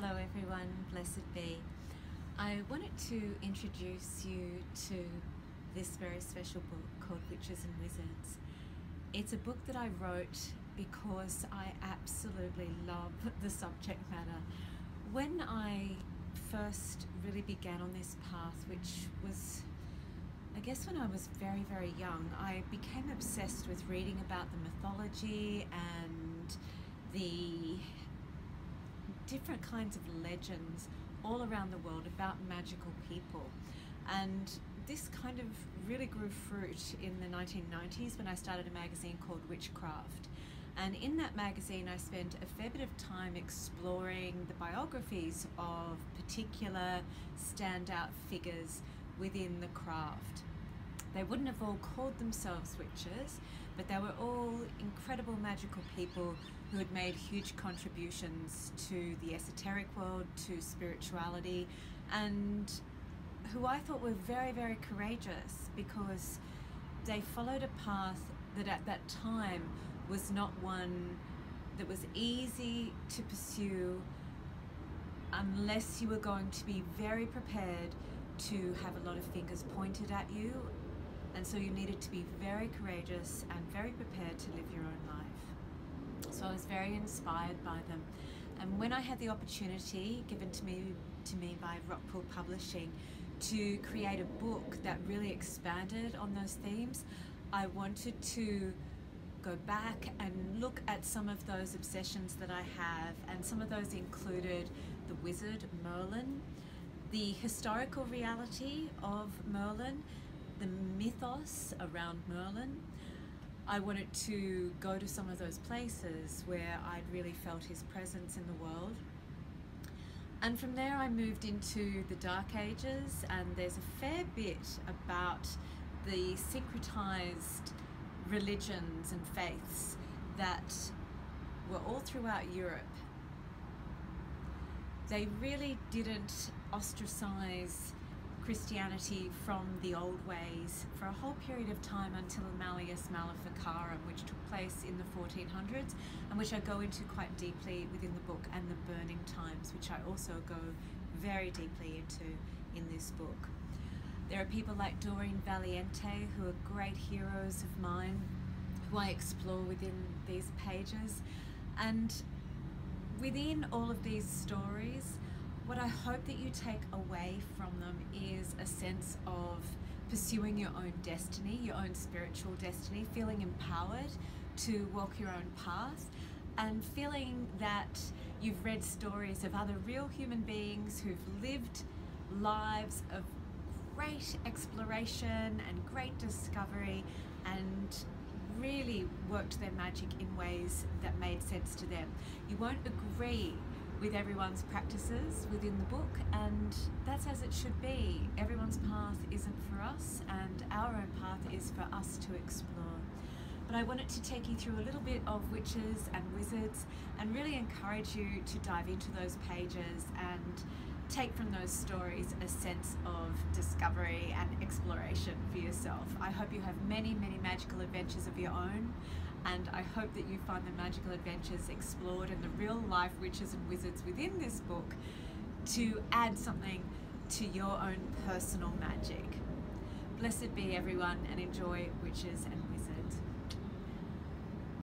Hello everyone, blessed be. I wanted to introduce you to this very special book called Witches and Wizards. It's a book that I wrote because I absolutely love the subject matter. When I first really began on this path, which was, I guess, when I was very, very young, I became obsessed with reading about the mythology and the different kinds of legends all around the world about magical people. And this kind of really grew fruit in the 1990s when I started a magazine called Witchcraft. And in that magazine I spent a fair bit of time exploring the biographies of particular standout figures within the craft. They wouldn't have all called themselves witches, but they were all incredible magical people who had made huge contributions to the esoteric world, to spirituality, and who I thought were very, very courageous because they followed a path that at that time was not one that was easy to pursue unless you were going to be very prepared to have a lot of fingers pointed at you. And so you needed to be very courageous and very prepared to live your own life. So I was very inspired by them. And when I had the opportunity given to me by Rockpool Publishing to create a book that really expanded on those themes, I wanted to go back and look at some of those obsessions that I have, and some of those included the wizard Merlin, the historical reality of Merlin, the mythos around Merlin. I wanted to go to some of those places where I'd really felt his presence in the world. And from there I moved into the Dark Ages, and there's a fair bit about the syncretized religions and faiths that were all throughout Europe. They really didn't ostracize Christianity from the old ways for a whole period of time until Malleus Maleficarum, which took place in the 1400s, and which I go into quite deeply within the book, and the burning times, which I also go very deeply into in this book. There are people like Doreen Valiente, who are great heroes of mine, who I explore within these pages. And within all of these stories, what I hope that you take away from them is a sense of pursuing your own destiny, your own spiritual destiny, feeling empowered to walk your own path, and feeling that you've read stories of other real human beings who've lived lives of great exploration and great discovery and really worked their magic in ways that made sense to them. You won't agree with everyone's practices within the book, and that's as it should be. Everyone's path isn't for us, and our own path is for us to explore. But I wanted to take you through a little bit of witches and wizards and really encourage you to dive into those pages and take from those stories a sense of discovery and exploration for yourself. I hope you have many, many magical adventures of your own, and I hope that you find the magical adventures explored and the real life witches and wizards within this book to add something to your own personal magic. Blessed be everyone, and enjoy Witches and